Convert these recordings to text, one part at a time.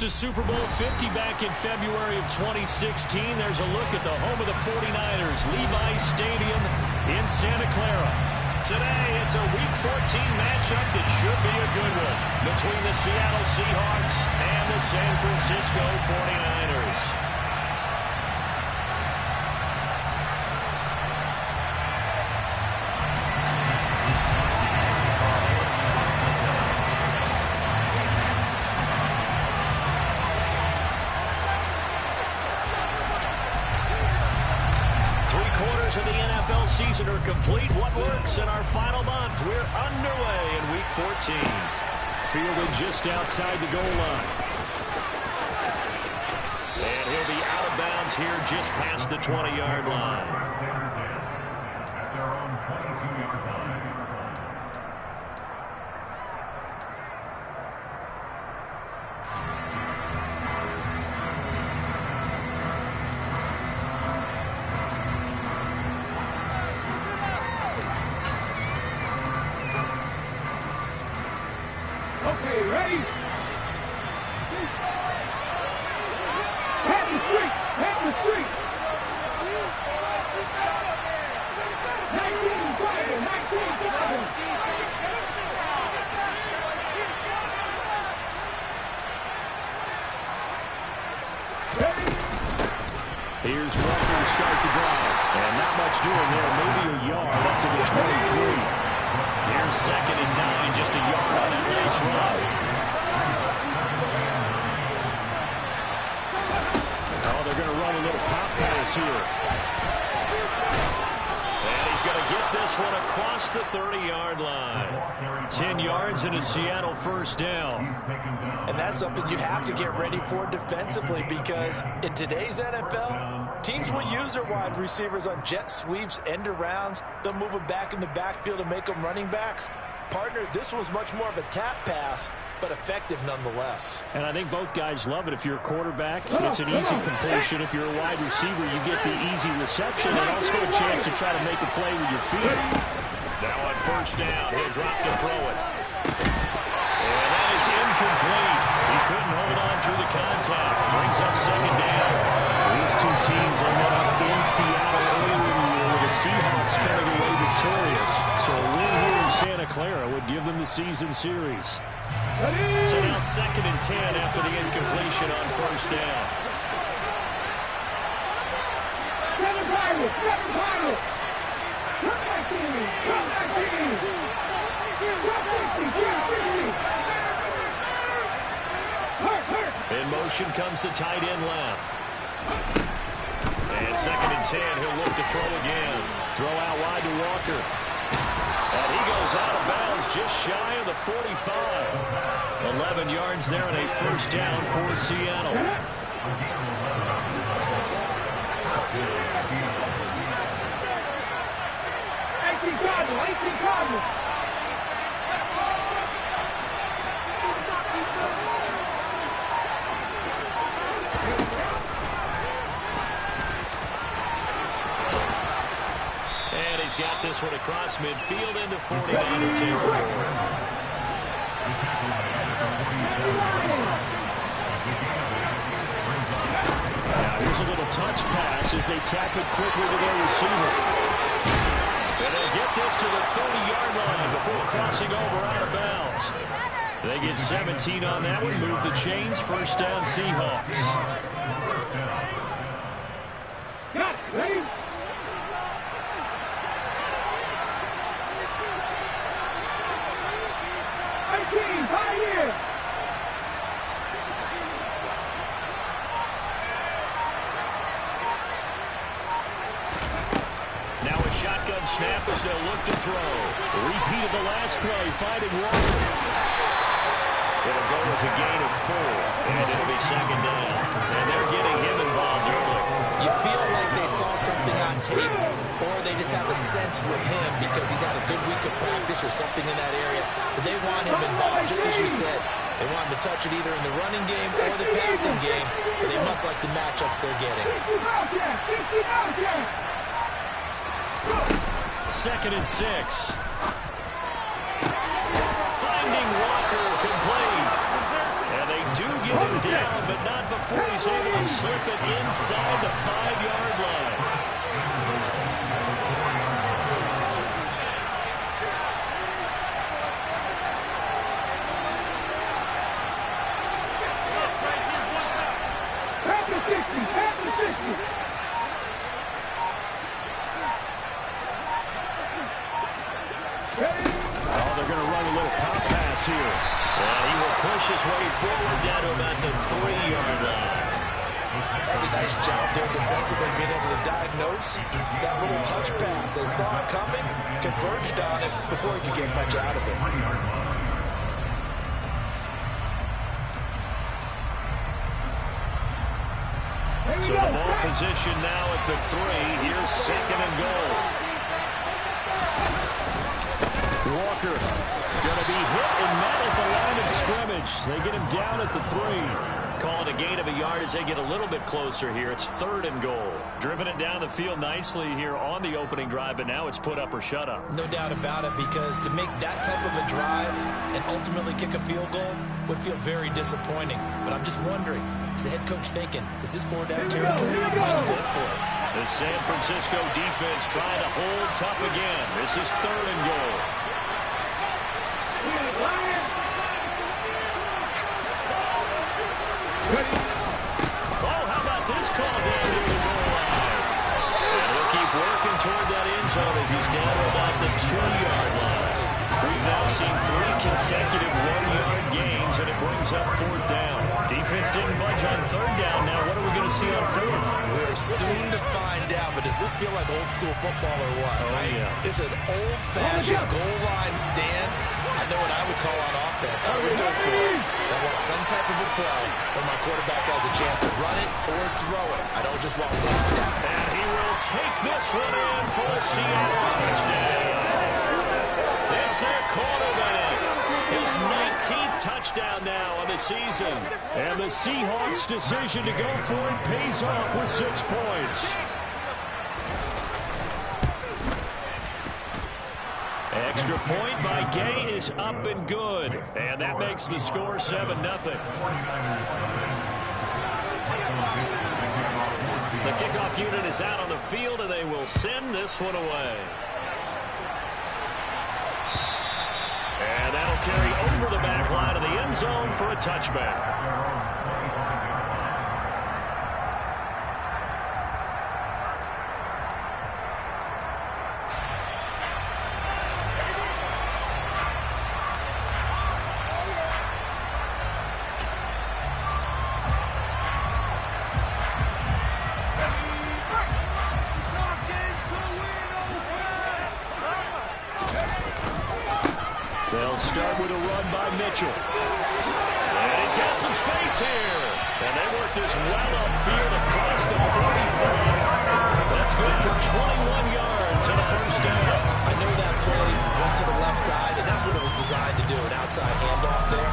to Super Bowl 50 back in February of 2016. There's a look at the home of the 49ers, Levi Stadium in Santa Clara. Today, it's a Week 14 matchup that should be a good one between the Seattle Seahawks and the San Francisco 49ers. Of the NFL season are complete. What works in our final month? We're underway in Week 14. Fielded just outside the goal line. And he'll be out of bounds here just past the 20-yard line. At their own 22-yard line. Here's Walker to start the drive. And not much doing there. Maybe a yard up to the 23. Here's 2nd and 9. Just a yard on that last run. Oh, they're going to run a little pop pass here. And he's going to get this one across the 30-yard line. 10 yards and a Seattle first down. And that's something you have to get ready for defensively, because in today's NFL, teams will use their wide receivers on jet sweeps, end arounds. They'll move them back in the backfield and make them running backs. Partner, this was much more of a tap pass, but effective nonetheless. And I think both guys love it. If you're a quarterback, it's an easy completion. If you're a wide receiver, you get the easy reception and also a chance to try to make a play with your feet. Now on first down, he'll drop to throw it. And that is incomplete. He couldn't hold on through the contact. Brings up 2nd down. These two teams are met up in Seattle earlier in the year with the Seahawks coming away victorious. So a win here in Santa Clara would give them the season series. So now 2nd and 10 after the incompletion on first down. In motion comes the tight end left. And 2nd and 10, he'll look to throw again. Throw out wide to Walker. And he goes out of bounds just shy of the 45. 11 yards there and a first down for Seattle. And he's got this one across midfield into 49er territory. Now here's a little touch pass as they tap it quickly to their receiver. And they'll get this to the 30-yard line before crossing over out of bounds. They get 17 on that one, move the chains, first down Seahawks. Ready? Now a shotgun snap as they'll look to throw. Repeat of the last play, finding Walker. It'll go as a gain of 4, and it'll be 2nd down. And they're getting him involved early. You feel like they saw something on tape, or they just have a sense with him because he's had a good week of practice or something in that area. But they want him involved, just as you said. They want him to touch it either in the running game or the passing game, but they must like the matchups they're getting. 2nd and 6. Finding Walker complete. And they do get him down he's able to slip it inside the 5-yard line. Oh, they're going to run a little pop pass here. And he will push his way forward down to about the 3-yard line. That's a nice job there defensively, being able to diagnose that little touch pass. They saw it coming, converged on it before he could get much out of it. So the ball position now at the 3. Here's 2nd and goal. Walker going to be hit and met at the line of scrimmage. They get him down at the 3. Calling a gain of a yard as they get a little bit closer here. It's 3rd and goal. Driven it down the field nicely here on the opening drive, but now it's put up or shut up. No doubt about it, because to make that type of a drive and ultimately kick a field goal would feel very disappointing. But I'm just wondering, is the head coach thinking, is this 4-down territory? Might he go for it? The San Francisco defense trying to hold tough again. This is 3rd and goal. Oh, how about this call down near the goal line? And he'll keep working toward that end zone as he's down to about the 2-yard line. We've now seen 3 consecutive 1-yard gains, and it brings up 4th down. Defense didn't budge on 3rd down. Now what are we going to see on 4th? We're soon to find out, but does this feel like old school football or what? Oh, right? yeah. It's an old-fashioned goal line stand. I know what I would call on offense. I would go for it. I want some type of a play where my quarterback has a chance to run it or throw it. I don't just want one step. And he will take this one in for a Seattle touchdown. It's their quarterback. His 19th touchdown now on the season. And the Seahawks' decision to go for it pays off with 6 points. Extra point by Gay is up and good. And that makes the score 7-0. The kickoff unit is out on the field, and they will send this one away. And that'll carry over the back line of the end zone for a touchback. They'll start with a run by Mitchell. And he's got some space here. And they work this well upfield across the 35. That's good for 21 yards and a 1st down. I know that play went to the left side, and that's what it was designed to do, an outside handoff there.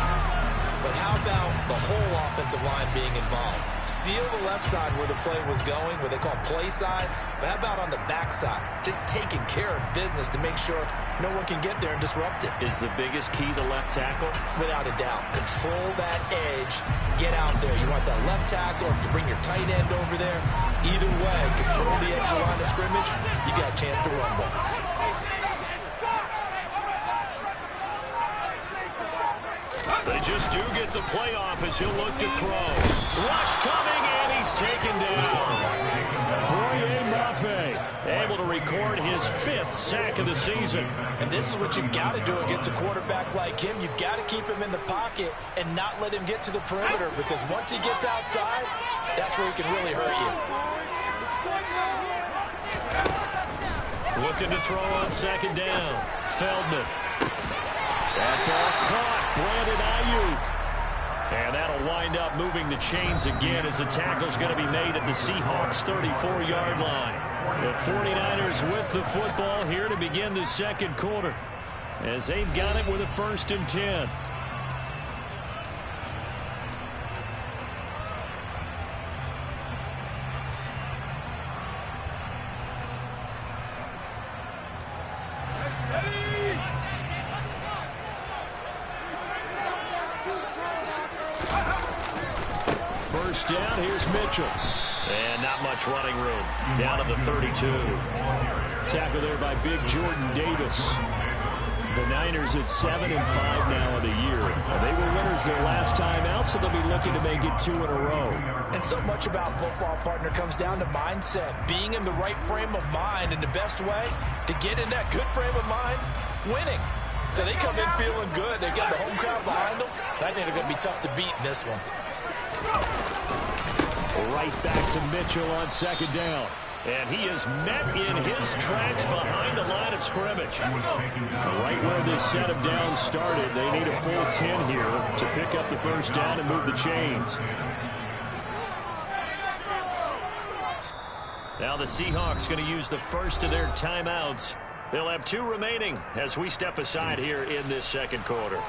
But how about the whole offensive line being involved? Seal the left side where the play was going, where they call play side. But how about on the back side? Just taking care of business to make sure no one can get there and disrupt it. Is the biggest key the left tackle? Without a doubt. Control that edge. Get out there. You want that left tackle, or if you bring your tight end over there. Either way, control the edge of the line of scrimmage. You got a chance to rumble. They just do get the play off as he'll look to throw. Rush coming, and he's taken down. Boye Mafe able to record his 5th sack of the season. And this is what you've got to do against a quarterback like him. You've got to keep him in the pocket and not let him get to the perimeter, because once he gets outside, that's where he can really hurt you. Looking to throw on 2nd down. Feldman. That ball caught. Brandon Ayuk. And that'll wind up moving the chains again as the tackle's going to be made at the Seahawks' 34-yard line. The 49ers with the football here to begin the 2nd quarter, as they've got it with a 1st and 10. first down. Here's Mitchell. And not much running room. Down to the 32. Tackle there by big Jordan Davis. The Niners at 7-5 now of the year. They were winners their last time out, so they'll be looking to make it 2 in a row. And so much about football, partner, comes down to mindset. Being in the right frame of mind, and the best way to get in that good frame of mind, winning. So they come in feeling good. They got the home crowd behind them. I think they're going to be tough to beat in this one. Right back to Mitchell on second down. And he is met in his tracks behind the line of scrimmage. Right where this set of downs started, they need a full 10 here to pick up the first down and move the chains. Now the Seahawks going to use the first of their timeouts. They'll have 2 remaining as we step aside here in this second quarter.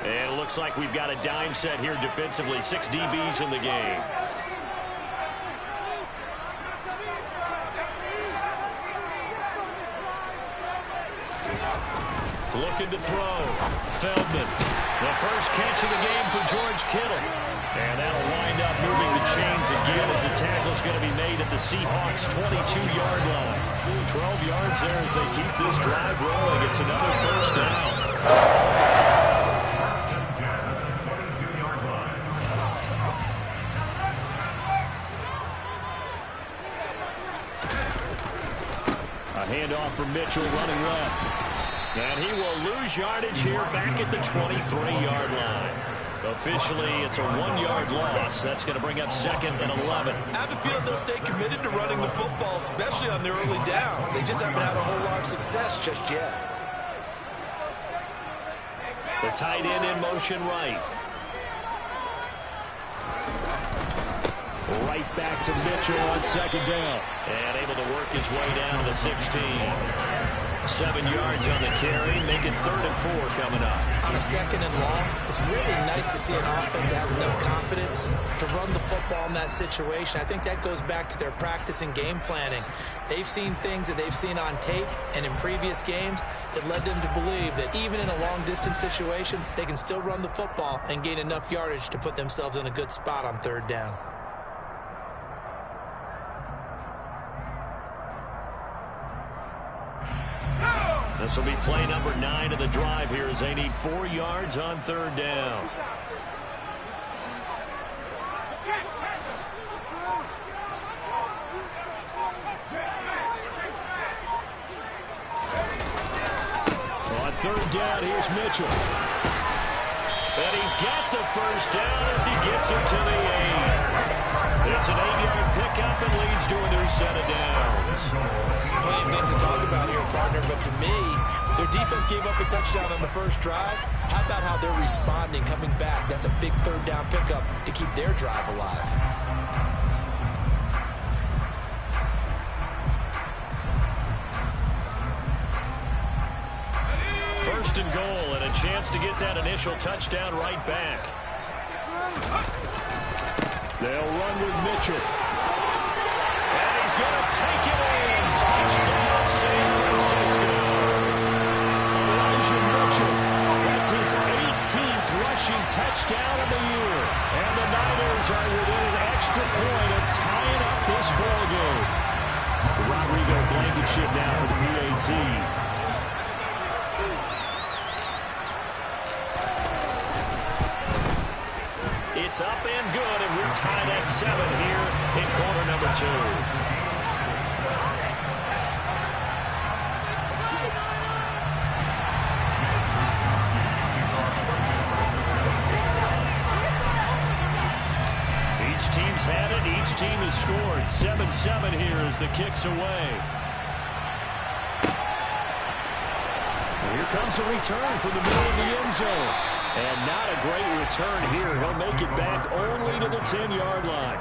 And it looks like we've got a dime set here defensively. 6 DBs in the game. Looking to throw. Feldman. The first catch of the game for George Kittle. And that'll wind up moving the chains again as the tackle's going to be made at the Seahawks' 22-yard line. 12 yards there as they keep this drive rolling. It's another first down. A handoff from Mitchell running left. And he will lose yardage here back at the 23-yard line. Officially, it's a 1-yard loss. That's going to bring up 2nd and 11. I have a feeling they'll stay committed to running the football, especially on their early downs. They just haven't had a whole lot of success just yet. The tight end in motion right. Right back to Mitchell on second down. And able to work his way down to the 16. 7 yards on the carry. Make it 3rd and 4 coming up. On a 2nd and long, it's really nice to see an offense that has enough confidence to run the football in that situation. I think that goes back to their practice and game planning. They've seen things that they've seen on tape and in previous games that led them to believe that even in a long-distance situation, they can still run the football and gain enough yardage to put themselves in a good spot on 3rd down. This will be play number 9 of the drive here as they need 4 yards on 3rd down. On 3rd down, here's Mitchell. And he's got the first down as he gets it to the 8. It's an 8-yard pickup and leads to a new set of downs. Plenty of things to talk about here, partner, but to me, their defense gave up a touchdown on the first drive. How about how they're responding, coming back? That's a big 3rd down pickup to keep their drive alive. First and goal, and a chance to get that initial touchdown right back. They'll run with Mitchell. And he's going to take it in. Touchdown, San Francisco. Elijah Mitchell. That's his 18th rushing touchdown of the year. And the Niners are within an extra point of tying up this ball game. Rodrigo Blankenship now for the PAT. It's up and good, and we're tied at 7 here in quarter number 2. Each team's had it. Each team has scored. 7-7 here as the kick's away. And here comes a return from the middle of the end zone. And not a great return here. He'll make it back only to the 10-yard line.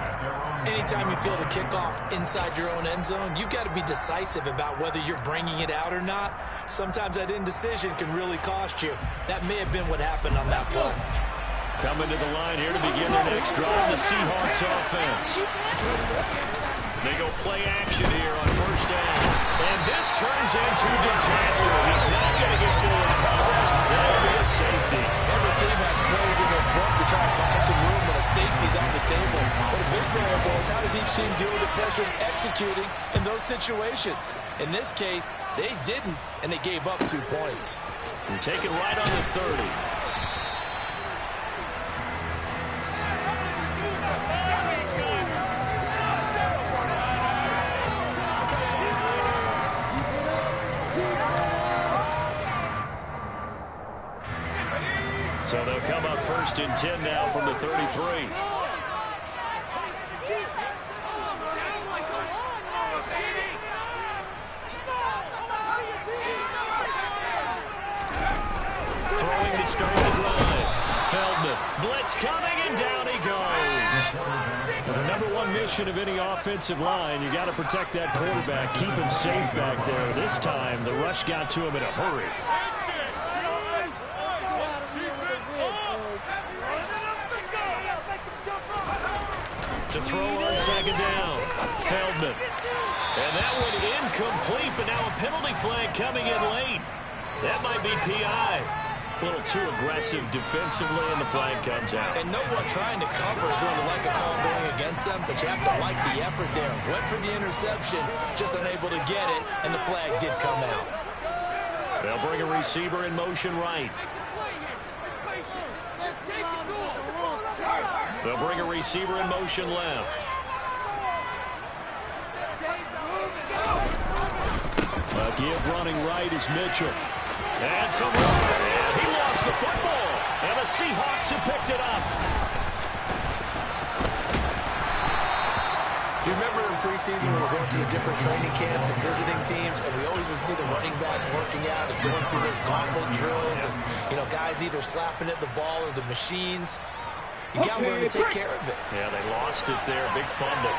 Anytime you feel the kickoff inside your own end zone, you've got to be decisive about whether you're bringing it out or not. Sometimes that indecision can really cost you. That may have been what happened on that play. Coming to the line here to begin their next drive, the Seahawks offense. They go play action here on first down. And this turns into disaster. He's not going to get forward progress. That'll be a safety. Every team has plays in their book to try to buy some room when a safety's on the table. But a big variable is how does each team deal with the pressure of executing in those situations? In this case, they didn't, and they gave up 2 points. And take it right on the 30. So they'll come up 1st and 10 now from the 33. Throwing to start the drive. Feldman. Blitz coming, and down he goes. The number one mission of any offensive line, you got to protect that quarterback, keep him safe back there. This time, the rush got to him in a hurry. To throw on 2nd down. Feldman. And that one incomplete, but now a penalty flag coming in late. That might be PI. A little too aggressive defensively, and the flag comes out. And no one trying to cover is going to like a call going against them, but you have to like the effort there. Went for the interception, just unable to get it, and the flag did come out. They'll bring a receiver in motion right. They'll bring a receiver in motion left. A give running right is Mitchell. And some run. And he lost the football. And the Seahawks have picked it up. Do you remember in preseason when we were going to the different training camps and visiting teams, and we always would see the running backs working out and going through those gauntlet drills, and, you know, guys either slapping at the ball or the machines. You got to learn to take care of it. Yeah, they lost it there. Big fumble.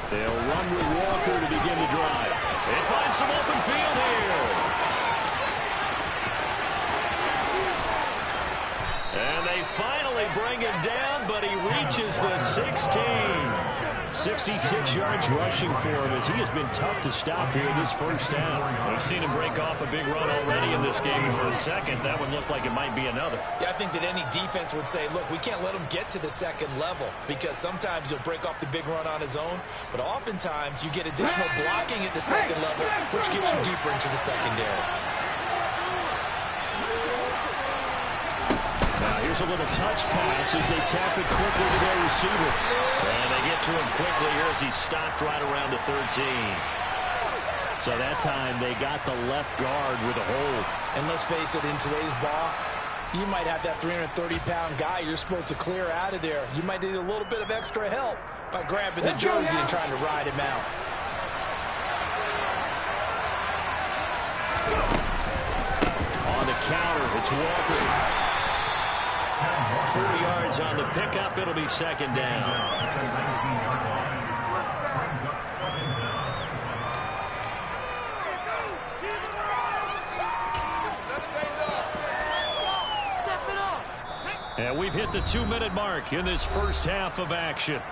They'll run with Walker to begin the drive. They find some open field here. And they finally bring him down, but he reaches the 16. 66 yards rushing for him as he has been tough to stop here this first half. We've seen him break off a big run already in this game for a second. That one looked like it might be another. Yeah, I think that any defense would say, look, we can't let him get to the second level because sometimes he'll break off the big run on his own, but oftentimes you get additional blocking at the second level, which gets you deeper into the secondary. Here's a little touch pass as they tap it quickly to their receiver. And they get to him quickly here as he stopped right around the 13. So that time they got the left guard with a hold. And let's face it, in today's ball, you might have that 330-pound guy you're supposed to clear out of there. You might need a little bit of extra help by grabbing the jersey and trying to ride him out. On the counter, it's Walker. 40 yards on the pickup. It'll be 2nd down. And we've hit the 2-minute mark in this first half of action.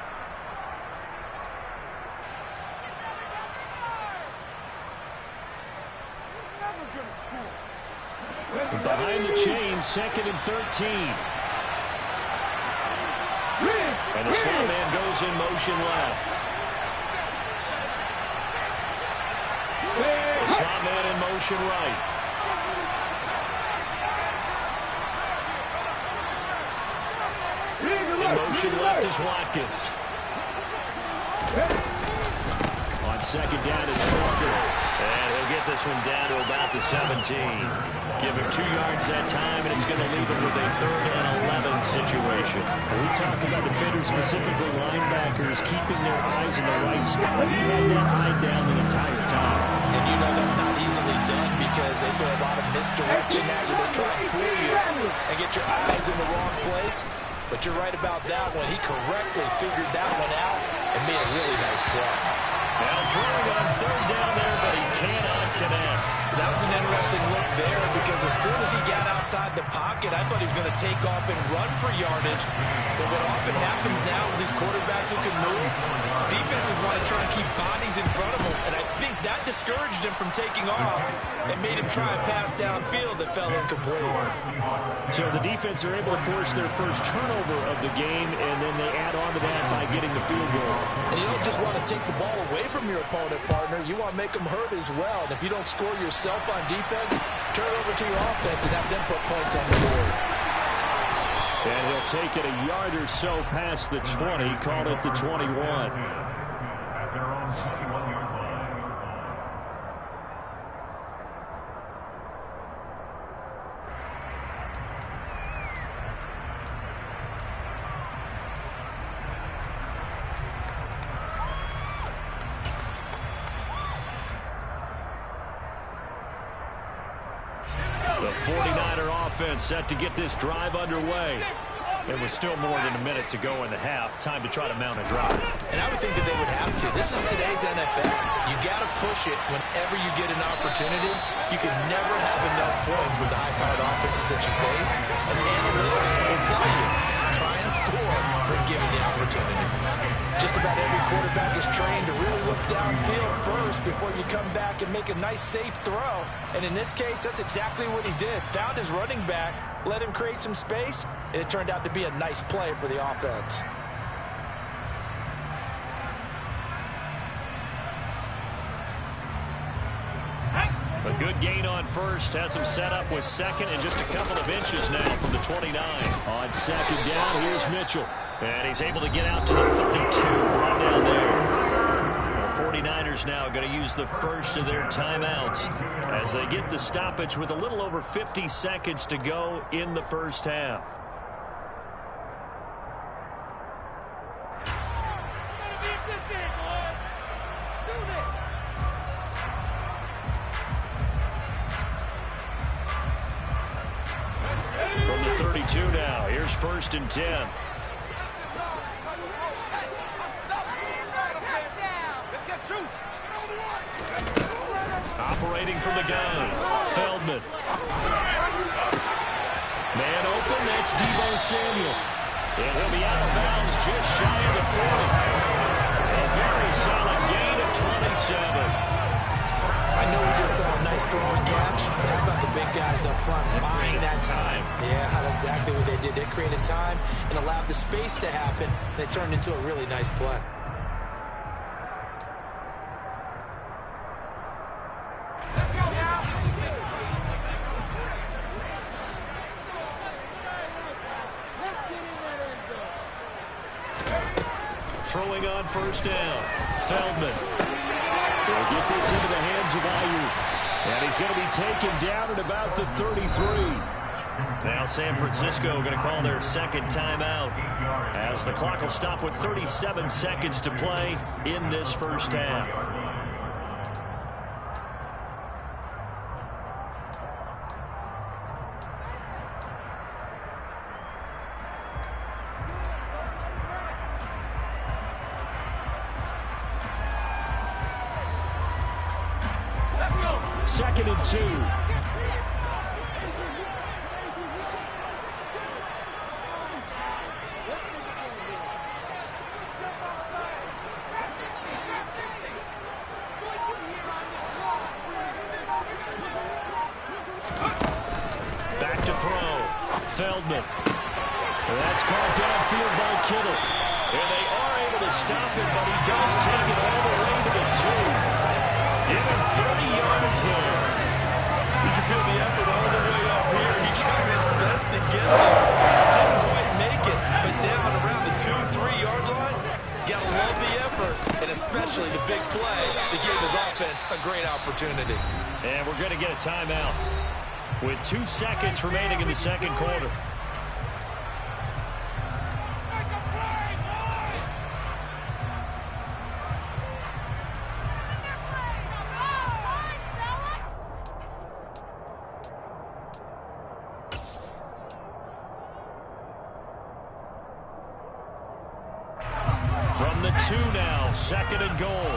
Behind the chains, 2nd and 13. And the slot man goes in motion left. The slot man in motion right. In motion left is Watkins. On 2nd down is Walker. And he'll get this one down to about the 17. Give him 2 yards that time, and it's going to leave him with a 3rd and 11 situation. We talk about defenders, specifically linebackers, keeping their eyes in the right spot. He had that eye down the entire time. And you know that's not easily done because they throw a lot of misdirection at you. They try and fool you and get your eyes in the wrong place. But you're right about that one. He correctly figured that one out and made a really nice play. Now throwing on third down there, but he cannot connect. That was an interesting look there because as soon as he got outside the pocket, I thought he was going to take off and run for yardage. But what often happens now with these quarterbacks who can move, defenses want to try and keep bodies in front of them. And I think that discouraged him from taking off and made him try a pass downfield that fell incomplete. So the defense are able to force their first turnover of the game, and then they add on to that by getting the field goal. And you don't just want to take the ball away from your opponent, partner. You want to make them hurt as well. And if you don't score yourself on defense, turn it over to your offense and have them put points on the board. And he'll take it a yard or so past the 20, call it the 21. At their own 21-yard line. The 49er offense set to get this drive underway. And with still more than a minute to go in the half, time to try to mount a drive. And I would think that they would have to. This is today's NFL. You got to push it whenever you get an opportunity. You can never have enough points with the high-powered offenses that you face. And analytics will tell you, try and score when given the opportunity. Just about every quarterback is trained to really look downfield first before you come back and make a nice, safe throw. And in this case, that's exactly what he did. Found his running back, let him create some space, and it turned out to be a nice play for the offense. A good gain on first, has him set up with second and just a couple of inches now from the 29. On second down, here's Mitchell. And he's able to get out to the 32, right down there. The 49ers now going to use the first of their timeouts as they get the stoppage with a little over 50 seconds to go in the first half. From the 32 now, here's first and 10. Operating from the gun, Feldman. Man open, that's Deebo Samuel. And he'll be out of bounds just shy of the 40. A very solid gain of 27. I know we just saw a nice throwing catch, but how about the big guys up front buying that time? Yeah, that's exactly what they did. They created time and allowed the space to happen, and it turned into a really nice play. Throwing on first down, Feldman. They'll get this into the hands of Ayuk. And he's going to be taken down at about the 33. Now San Francisco going to call their second timeout as the clock will stop with 37 seconds to play in this first half. Second and 2. Back to throw. Feldman. That's called downfield by Kittle. And they are able to stop him, but he does take it all the way to the 2. Give him 30 yards there. You can feel the effort all the way up here. He tried his best to get there. Didn't quite make it, but down around the 2-3 yard line, gotta love the effort, and especially the big play that gave his offense a great opportunity. And we're going to get a timeout with 2 seconds remaining in the second quarter. 2 now, 2nd and goal.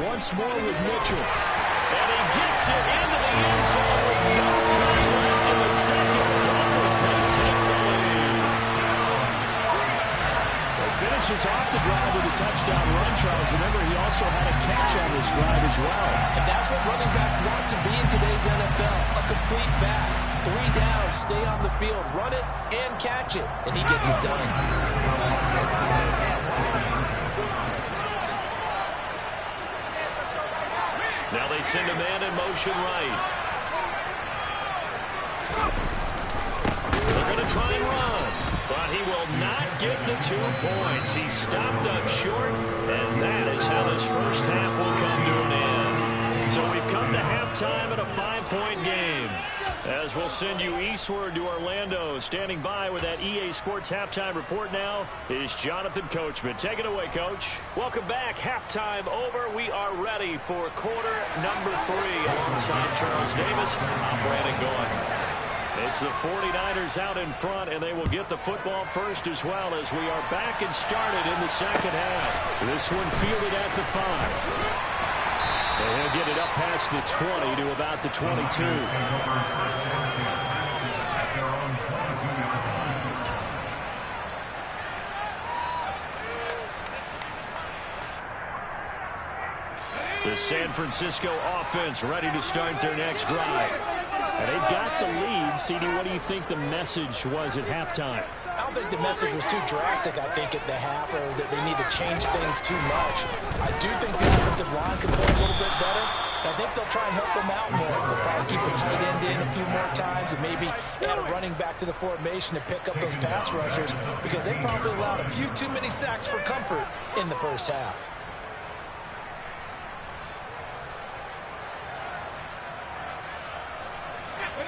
Once more with Mitchell. And he gets it into the end zone with no time left in the second quarter as they take the lead. He finishes off the drive with a touchdown run, Charles. Remember, he also had a catch on this drive as well. And that's what running backs want to be in today's NFL, a complete back. 3 down, stay on the field, run it, and catch it. And he gets it done. Now they send a man in motion right. They're going to try and run, but he will not get the 2 points. He stopped up short, and that is how this first half will come to an end. So we've come to halftime at a 5-point game. As we'll send you eastward to Orlando. Standing by with that EA Sports halftime report now is Jonathan Coachman. Take it away, Coach. Welcome back. Halftime over. We are ready for quarter number 3. Alongside Charles Davis, I'm Brandon Goin. It's the 49ers out in front, and they will get the football first as well as we are back and started in the second half. This one fielded at the 5. And he'll get it up past the 20 to about the 22. The San Francisco offense ready to start their next drive. And they've got the lead. CD, what do you think the message was at halftime? I don't think the message was too drastic, I think, at the half, or that they need to change things too much. I do think the offensive line can play a little bit better. I think they'll try and help them out more. They'll probably keep a tight end in a few more times and maybe add a running back to the formation to pick up those pass rushers because they probably allowed a few too many sacks for comfort in the first half.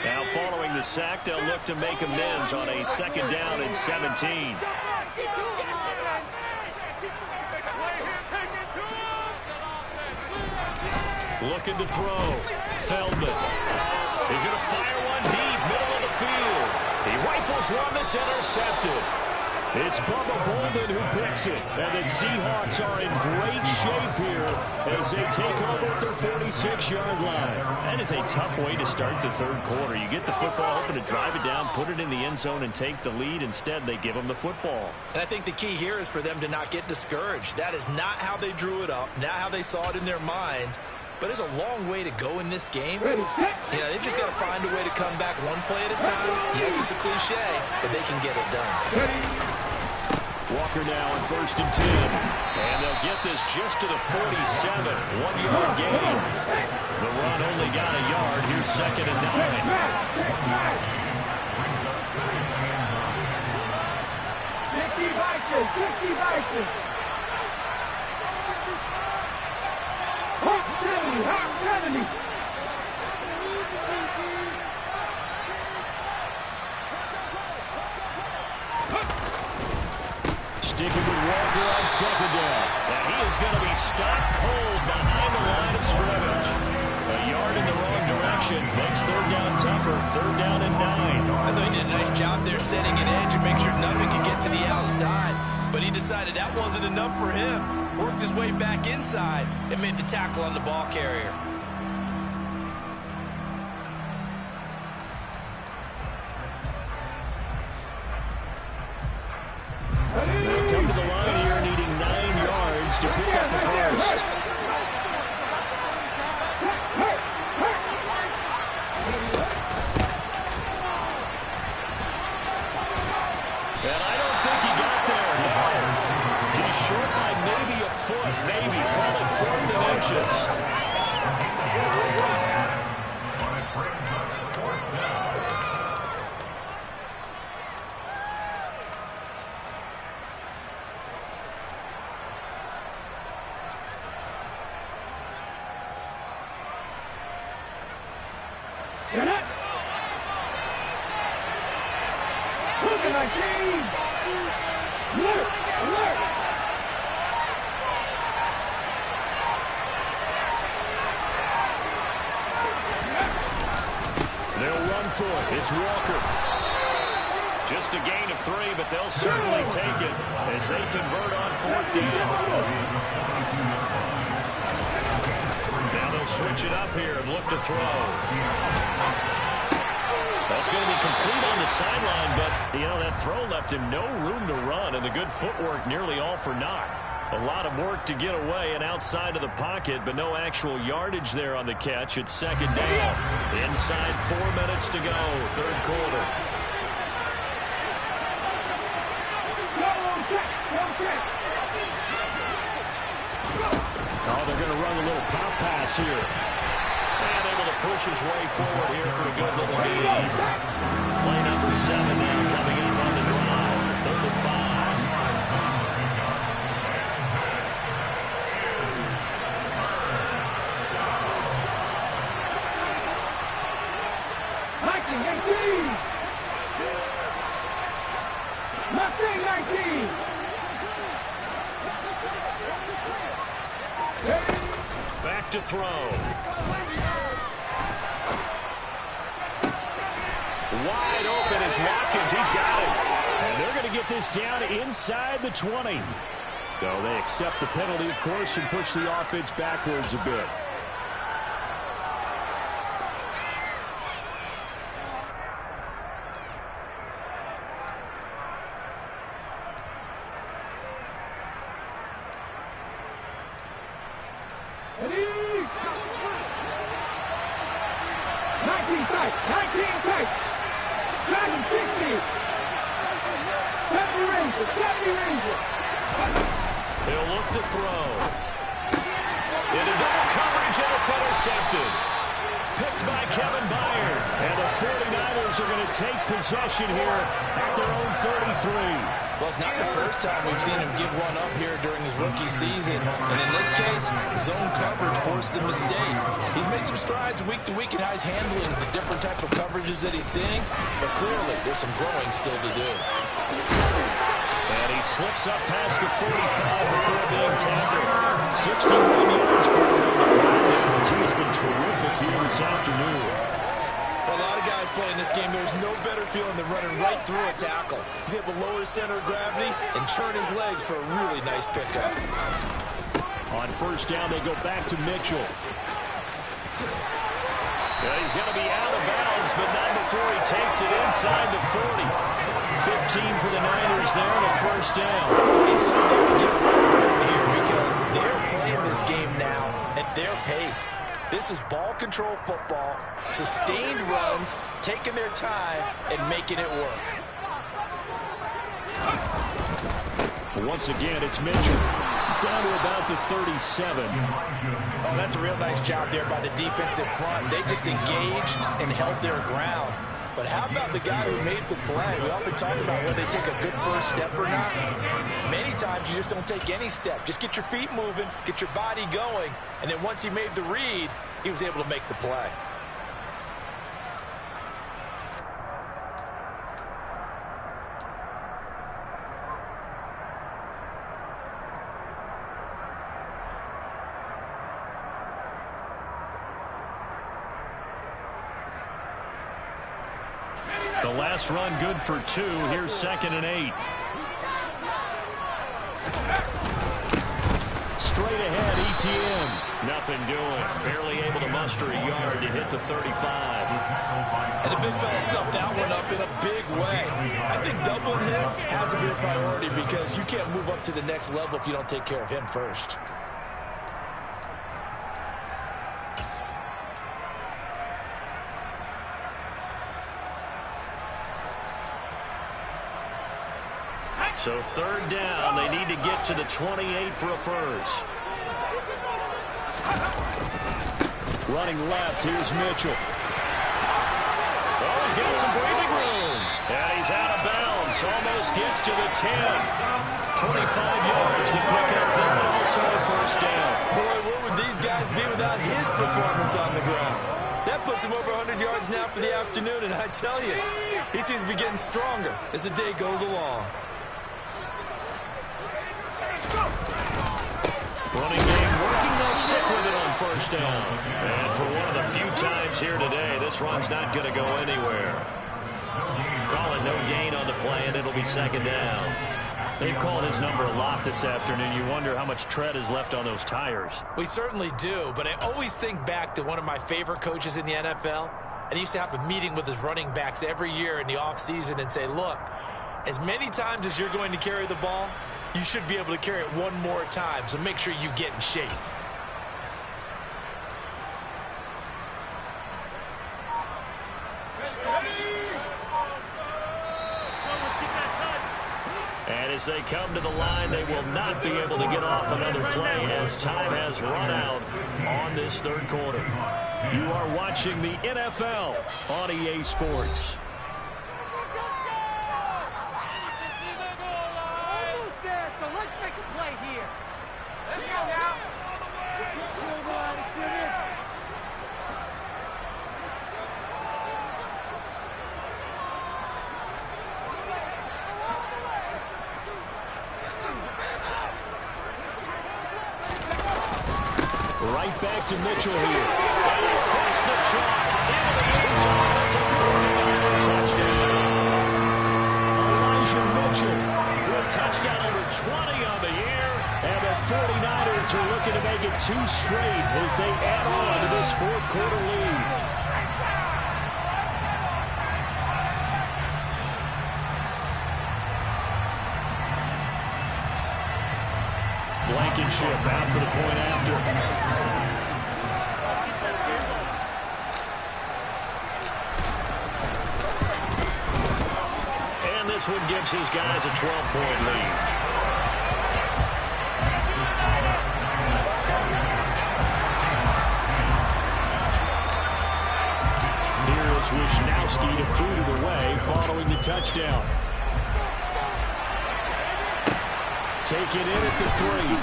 Now following the sack, they'll look to make amends on a 2nd down and 17. Looking to throw. Feldman. He's going to fire one deep, middle of the field. He rifles one that's intercepted. It's Bubba Bolden who picks it. And the Seahawks are in great shape here as they take over at their 46-yard line. That is a tough way to start the third quarter. You get the football, hoping to drive it down, put it in the end zone, and take the lead. Instead, they give them the football. And I think the key here is for them to not get discouraged. That is not how they drew it up, not how they saw it in their minds. But there's a long way to go in this game. They've just got to find a way to come back one play at a time. Yes, it's a cliche, but they can get it done. Walker now on 1st and 10. And they'll get this just to the 47. 1-yard gain. The run only got a yard. Here's 2nd and 9. 50 Vikings. Hot 70. Sticking with Walker on 2nd down. And he is going to be stopped cold behind the line of scrimmage. A yard in the wrong direction makes 3rd down tougher. 3rd down and 9. I thought he did a nice job there setting an edge and make sure nothing could get to the outside. But he decided that wasn't enough for him. Worked his way back inside and made the tackle on the ball carrier. They'll come to the line here needing 9 yards to pick up the first. And I don't think he got there, no. He's short by maybe a foot, maybe. Call it 4th and inches. Get it! Look at my team! Alert! Alert! They'll run for it. It's Walker. Just a gain of 3, but they'll certainly as they convert on 4th down. Now they'll switch it up here and look to throw. That's going to be complete on the sideline, but, that throw left him no room to run, and the good footwork nearly all for naught. A lot of work to get away and outside of the pocket, but no actual yardage there on the catch. It's 2nd down. Inside 4 minutes to go, 3rd quarter. Oh, they're going to run a little pop pass here. And able to push his way forward here for a good little gain. Play number 7 now coming up on the drive. 3rd and 5. Back to throw. Wide open is Watkins. He's got it. And they're going to get this down inside the 20. So they accept the penalty, of course, and push the offense backwards a bit. He'll look to throw. Into double coverage, and it's intercepted. Picked by Kevin Byard. And the 49ers are going to take possession here at their own 33. Well, it's not the first time we've seen him give one up here during his rookie season. And in this case, zone coverage forced the mistake. He's made some strides week to week in how he's handling the different type of coverages that he's seeing. But clearly, there's some growing still to do. And he slips up past the 45 before being tackled. 61 yards for him on the ground. He has been terrific here this afternoon. For a lot of guys playing this game, there's no better feeling than running right through a tackle. He's able to lower his center of gravity and churn his legs for a really nice pickup. On 1st down, they go back to Mitchell. Yeah, he's going to be out of bounds, but not before he takes it inside the 40. 15 for the Niners there and a 1st down. He's able to get away here because they're playing this game now at their pace. This is ball control football, sustained runs, taking their time, and making it work. Once again, it's Mitchell. Down to about the 37. Oh, that's a real nice job there by the defensive front. They just engaged and held their ground. But how about the guy who made the play? We often talk about whether they take a good first step or not. Many times you just don't take any step. Just get your feet moving, get your body going, and then once he made the read, he was able to make the play. The last run good for 2. Here's 2nd and 8. Straight ahead, ETN. Nothing doing. Barely able to muster a yard to hit the 35. And the big fella stuffed that one up in a big way. I think doubling him has to be a priority because you can't move up to the next level if you don't take care of him first. So 3rd down, they need to get to the 28 for a first. Running left, here's Mitchell. Oh, he's got some breathing room. And he's out of bounds. Almost gets to the 10. 25 yards to pick up there. Also a 1st down. Boy, where would these guys be without his performance on the ground? That puts him over 100 yards now for the afternoon, and I tell you, he seems to be getting stronger as the day goes along. Running game working. They'll stick with it on 1st down. And for one of the few times here today, this run's not going to go anywhere. Call it no gain on the play, and it'll be 2nd down. They've called his number a lot this afternoon. You wonder how much tread is left on those tires. We certainly do, but I always think back to one of my favorite coaches in the NFL. And he used to have a meeting with his running backs every year in the offseason and say, look, as many times as you're going to carry the ball, you should be able to carry it one more time, so make sure you get in shape. And as they come to the line, they will not be able to get off another play as time has run out on this third quarter. You are watching the NFL on EA Sports. Almost there, so let's make a play here. Let's go now. Right back to Mitchell here. And across the chalk into the end zone. It's a 49-yard touchdown. Elijah Mitchell with touchdown number 20 on the year. And the 49ers are looking to make it 2 straight as they add on to this fourth quarter lead. Blankenship out for the point after. And this one gives his guys a 12-point lead. Here is Wisnowski to boot it away following the touchdown. Take it in at the 3.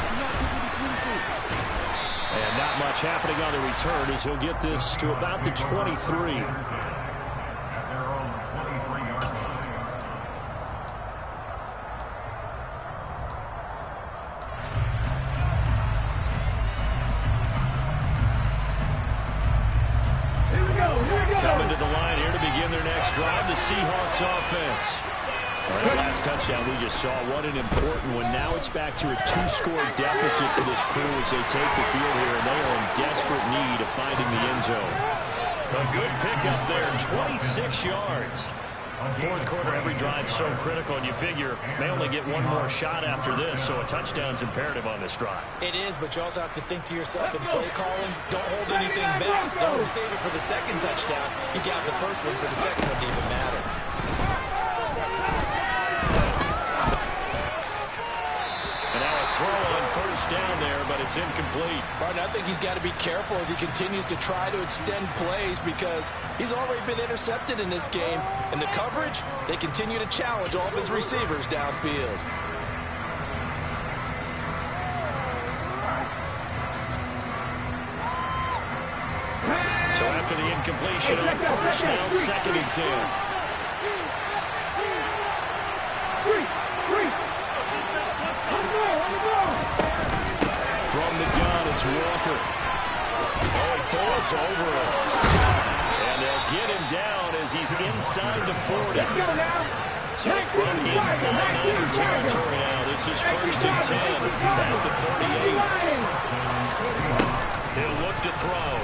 And not much happening on the return as he'll get this to about the 23. Coming to the line here to begin their next drive, the Seahawks offense. That last touchdown we just saw, what an important one. Now it's back to a 2-score deficit for this crew as they take the field here, and they are in desperate need of finding the end zone. A good pickup there, 26 yards. Fourth quarter, every drive so critical, and you figure they only get one more shot after this, so a touchdown's imperative on this drive. It is, but you also have to think to yourself in play calling, don't hold anything back. Don't save it for the second touchdown. You got the first one for the second one to even matter. Throw on first down there, but it's incomplete. Martin, I think he's got to be careful as he continues to try to extend plays because he's already been intercepted in this game. And the coverage, they continue to challenge all of his receivers downfield. So after the incompletion on first, now 2nd and 10. From the gun, it's Walker. Oh, it bowls over him. And they'll get him down as he's inside the 40. So from inside Niner territory now, this is 1st and 10 at the 38. He'll look to throw.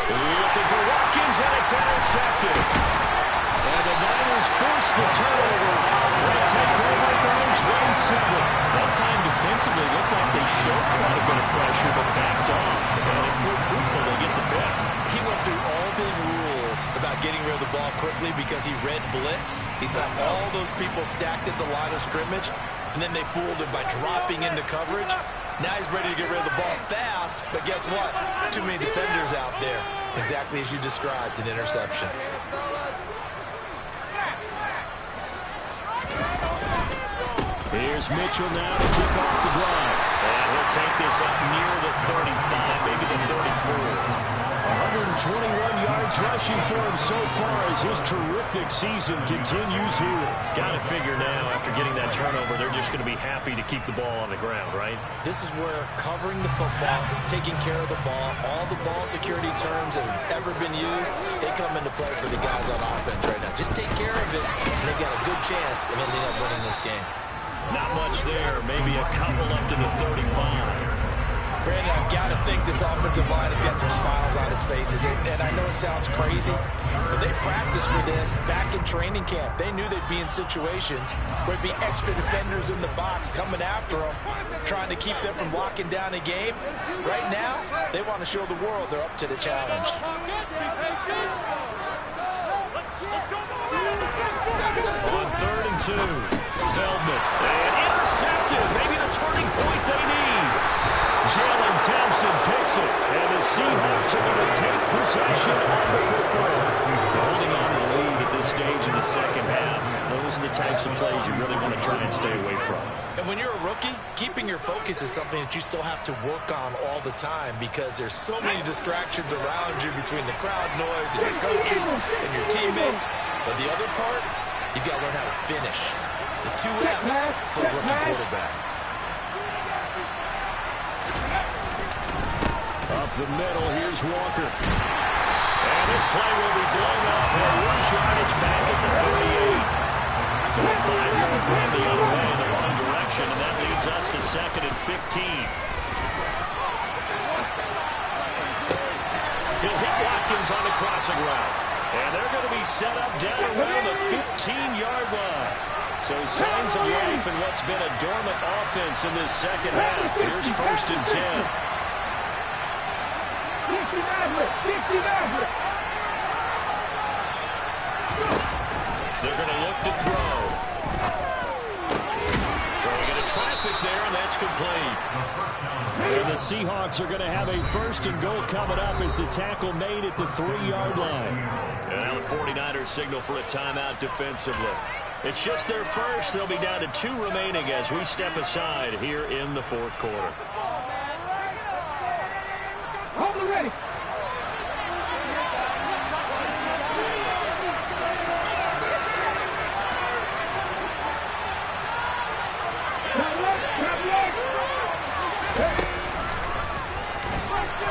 Looking for Watkins, and it's intercepted. And the Niners force the turnover. They take over at their own 27. That time defensively looked like they showed quite a bit of pressure, but backed off. And it proved fruitful to get the pick. He went through all of his rules about getting rid of the ball quickly because he read blitz. He saw all those people stacked at the line of scrimmage, and then they fooled him by dropping into coverage. Now he's ready to get rid of the ball fast, but guess what? Too many defenders out there. Exactly as you described, an interception. Here's Mitchell now to kick off the drive. And he'll take this up near the 35, maybe the 34. 121 yards rushing for him so far as his terrific season continues here. Got to figure now, after getting that turnover, they're just going to be happy to keep the ball on the ground, right? This is where covering the football, taking care of the ball, all the ball security terms that have ever been used, they come into play for the guys on offense right now. Just take care of it, and they've got a good chance of ending up winning this game. Not much there. Maybe a couple up to the 35. Brandon, I've got to think this offensive line has got some smiles on its faces. And I know it sounds crazy, but they practiced for this back in training camp. They knew they'd be in situations where there'd be extra defenders in the box coming after them, trying to keep them from locking down a game. Right now, they want to show the world they're up to the challenge. On 3rd and 2, Feldman. And intercepted. Maybe the turning point they need. Jalen Thompson picks it, and the Seahawks are going to take possession of the football. Holding on to the lead at this stage in the second half, those are the types of plays you really want to try and stay away from. And when you're a rookie, keeping your focus is something that you still have to work on all the time because there's so many distractions around you between the crowd noise and your coaches and your teammates. But the other part, you've got to learn how to finish. The 2 F's for a rookie quarterback. Up the middle, here's Walker. And this play will be blown up. And 1 yardage back at the 38. So a 5-yard run the other way in the wrong direction, and that leads us to 2nd and 15. He'll hit Watkins on the crossing route. And they're going to be set up down around the 15-yard line. So signs of life in what's been a dormant offense in this second half. Here's 1st and 10. 50 Maverick. They're going to look to throw. Throwing into traffic there, and that's complete. And the Seahawks are going to have a 1st and goal coming up as the tackle made at the 3-yard line. And now the 49ers signal for a timeout defensively. It's just their first. They'll be down to 2 remaining as we step aside here in the 4th quarter. Hold it ready.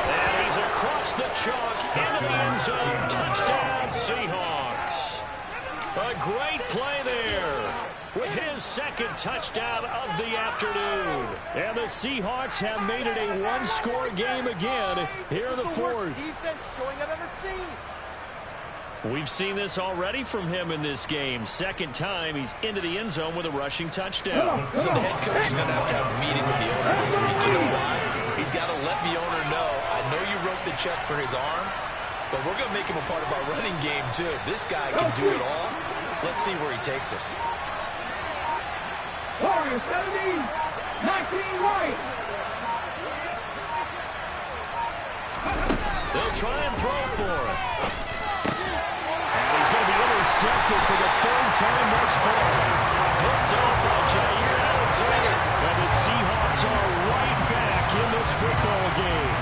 And he's across the chalk into the end zone. Touchdown, Seahawks. A great play there with his 2nd touchdown of the afternoon. And the Seahawks have made it a 1-score game again here in the 4th. Defense showing I've ever seen. We've seen this already from him in this game. 2nd time he's into the end zone with a rushing touchdown. So the head coach is going to have a meeting with the owner this week. You know why? He's got to let the owner know, I know you wrote the check for his arm, but we're going to make him a part of our running game too. This guy can do it all. Let's see where he takes us. Warrior 17, 19 right. They'll try and throw for it. And he's going to be intercepted for the 3rd time thus far. Picked up by Jair Alexander. And the Seahawks are right back in this football game.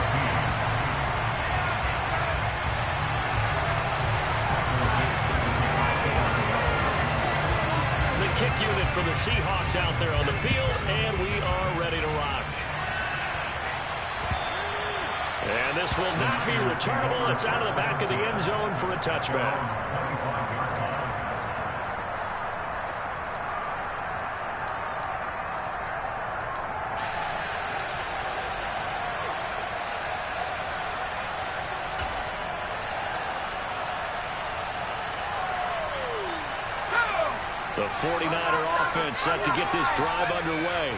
The kick unit for the Seahawks out there on the field, and we are ready to rock. And this will not be returnable. It's out of the back of the end zone for a touchback. The 49er offense set to get this drive underway.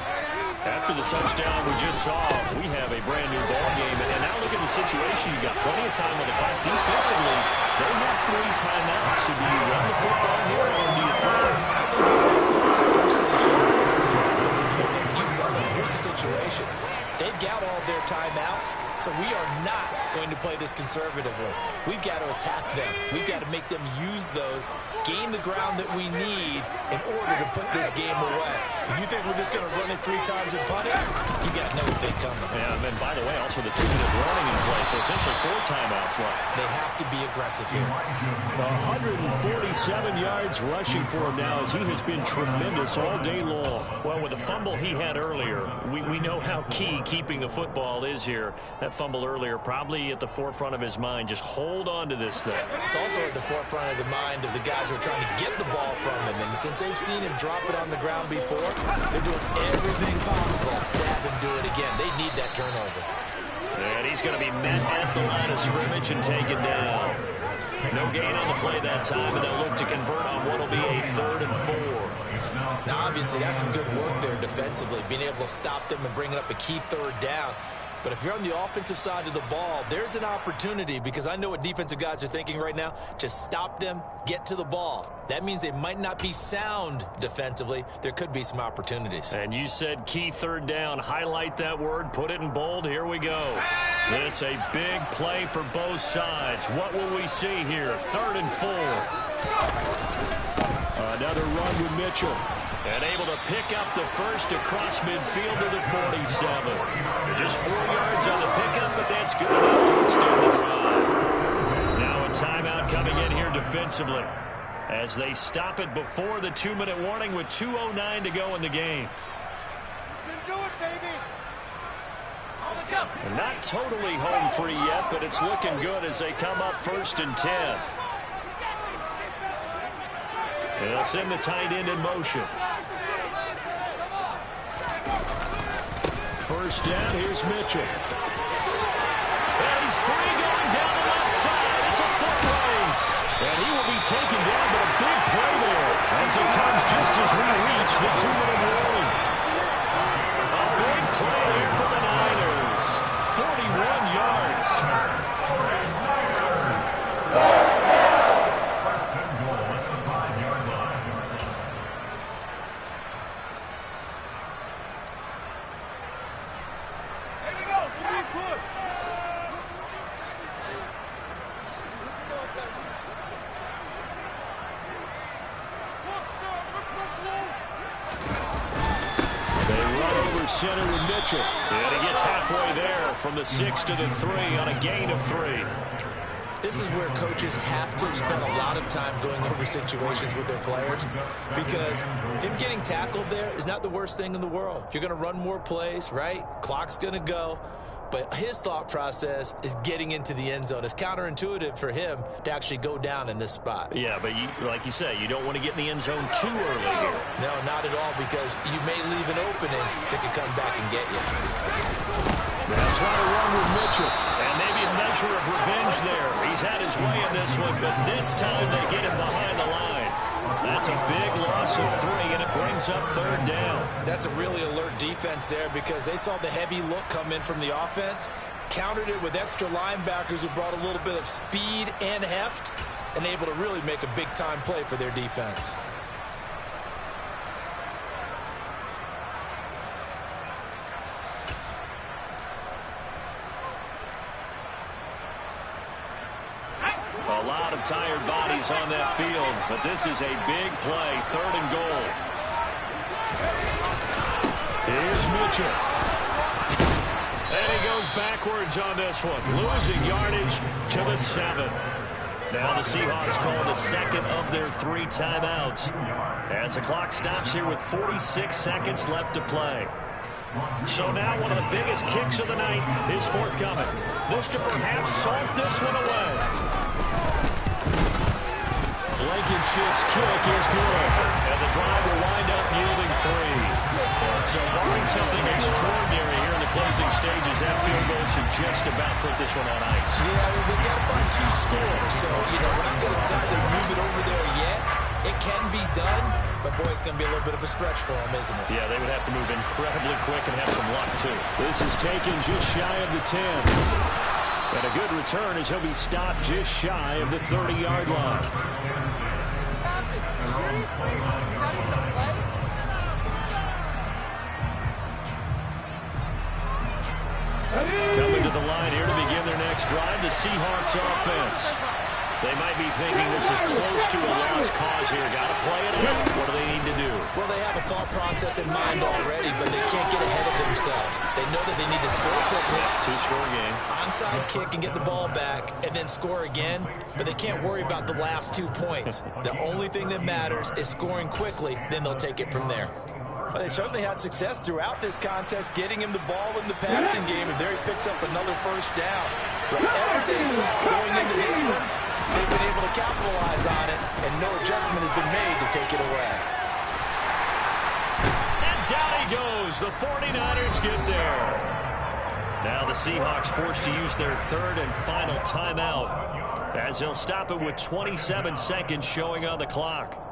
After the touchdown we just saw, we have a brand new ball game. And now look at the situation. You got plenty of time on the clock. Defensively, they have 3 timeouts. So do you run the football here or do you throw it? You tell them, here's the situation. They've got all their timeouts, so we are not going to play this conservatively. We've got to attack them. We've got to make them use those, gain the ground that we need in order to put this game away. If you think we're just going to run it 3 times and punt it, you got no thing coming. Yeah, and by the way, also the 2-minute warning in play, so essentially 4 timeouts left. They have to be aggressive here. 147 yards rushing for him now as he has been tremendous all day long. Well, with the fumble he had earlier, we know how key keeping the football is here. That fumble earlier probably at the forefront of his mind. Just hold on to this thing. It's also at the forefront of the mind of the guys who are trying to get the ball from him. And since they've seen him drop it on the ground before, they're doing everything possible to have him do it again. They need that turnover. And he's going to be met at the line of scrimmage and taken down. No gain on the play that time, and they'll look to convert on what will be a 3rd and 4. Now, obviously, that's some good work there defensively, being able to stop them and bring up a key 3rd down. But if you're on the offensive side of the ball, there's an opportunity, because I know what defensive guys are thinking right now. Just stop them, get to the ball. That means they might not be sound defensively. There could be some opportunities. And you said key 3rd down. Highlight that word. Put it in bold. Here we go. This a big play for both sides. What will we see here? 3rd and 4. Another run with Mitchell. And able to pick up the first across midfield to the 47. Just 4 yards on the pickup, but that's good enough to extend the drive. Now a timeout coming in here defensively as they stop it before the 2-minute warning with 2:09 to go in the game. You can do it, baby. And not totally home free yet, but it's looking good as they come up 1st and 10. They'll send the tight end in motion. 1st down, here's Mitchell. And he's free going down the left side. It's a foot race. And he will be taken down, but a big play there as it comes just as we reach the 2-minute warning. A big play there for the Niners. 41 yards. Center with Mitchell. And he gets halfway there from the 6 to the 3 on a gain of 3. This is where coaches have to spend a lot of time going over situations with their players, because him getting tackled there is not the worst thing in the world. You're going to run more plays, right? Clock's going to go. But his thought process is getting into the end zone. It's counterintuitive for him to actually go down in this spot. Yeah, but like you say, you don't want to get in the end zone too early here. No, not at all, because you may leave an opening that could come back and get you. Now try to run with Mitchell. And maybe a measure of revenge there. He's had his way in this one, but this time they get him behind the line. That's a big loss of 3, and it brings up 3rd down. That's a really alert defense there, because they saw the heavy look come in from the offense, countered it with extra linebackers who brought a little bit of speed and heft, and able to really make a big-time play for their defense. A lot of tired bodies on that field, but this is a big play, 3rd and goal. Here's Mitchell. And he goes backwards on this one, losing yardage to the 7. Now the Seahawks call the 2nd of their 3 timeouts as the clock stops here with 46 seconds left to play. So now one of the biggest kicks of the night is forthcoming. This to perhaps salt this one away. Blankenship's kick is good, and the drive will wind up yielding 3. So barring something extraordinary here in the closing stages, that field goal should just about put this one on ice. Yeah, they've got to find 2 scores, so, we're not going to exactly move it over there yet. It can be done, but, boy, it's going to be a little bit of a stretch for them, isn't it? Yeah, they would have to move incredibly quick and have some luck, too. This is taken just shy of the 10. And a good return as he'll be stopped just shy of the 30-yard line. Coming to the line here to begin their next drive. The Seahawks offense. They might be thinking this is close to a lost cause here. Got to play it out. What do they need to do? Well, they have a thought process in mind already, but they can't get ahead of themselves. They know that they need to score quickly. Two-score game. Onside kick and get the ball back and then score again, but they can't worry about the last 2 points. The only thing that matters is scoring quickly, then they'll take it from there. Well, they certainly had success throughout this contest, getting him the ball in the passing game, and there he picks up another first down. Whatever they saw going into this one, they've been able to capitalize on it, and no adjustment has been made to take it away. And down he goes. The 49ers get there. Now the Seahawks forced to use their third and final timeout as they'll stop it with 27 seconds showing on the clock.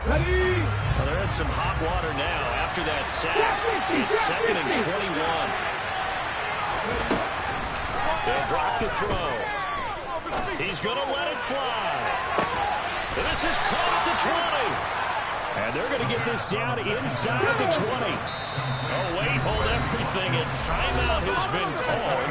Ready? Well, they're in some hot water now after that sack. It's 2nd and 21. They'll drop the throw. He's going to let it fly. This is caught at the 20. And they're going to get this down inside the 20. Oh, wait, hold everything. And timeout has been called.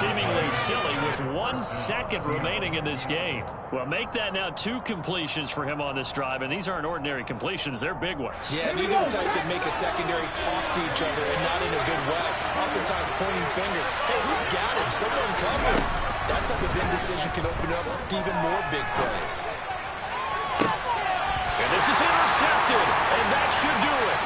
Seemingly silly with 1 second remaining in this game. Well, make that now 2 completions for him on this drive, and these aren't ordinary completions. They're big ones. Yeah, these are the types that make a secondary talk to each other and not in a good way. Oftentimes pointing fingers. Hey, who's got him? Someone cover him. That type of indecision can open up to even more big plays. And this is intercepted, and that should do it.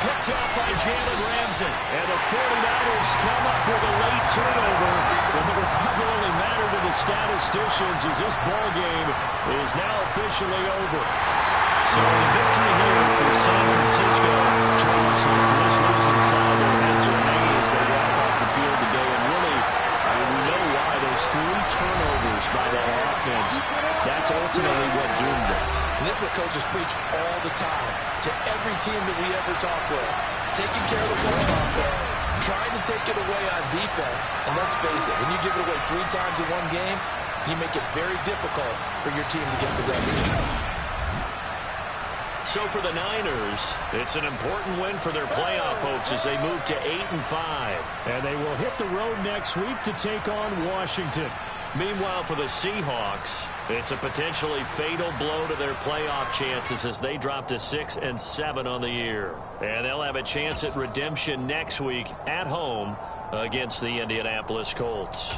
Picked up by Jalen Ramsey. And the 49ers come up with a late turnover. And it will probably only matter to the statisticians as this ball game is now officially over. So the victory here for San Francisco. Charles, for this losing side, their heads are hanging as they walk off the field today. And really, I mean, we know why. Those 3 turnovers by that offense, that's ultimately what doomed them. And this is what coaches preach all the time to every team that we ever talk with. Taking care of the ball on offense, trying to take it away on defense. And let's face it, when you give it away 3 times in one game, you make it very difficult for your team to get the W. So for the Niners, it's an important win for their playoff hopes as they move to 8-5. And they will hit the road next week to take on Washington. Meanwhile, for the Seahawks, it's a potentially fatal blow to their playoff chances as they drop to 6-7 on the year. And they'll have a chance at redemption next week at home against the Indianapolis Colts.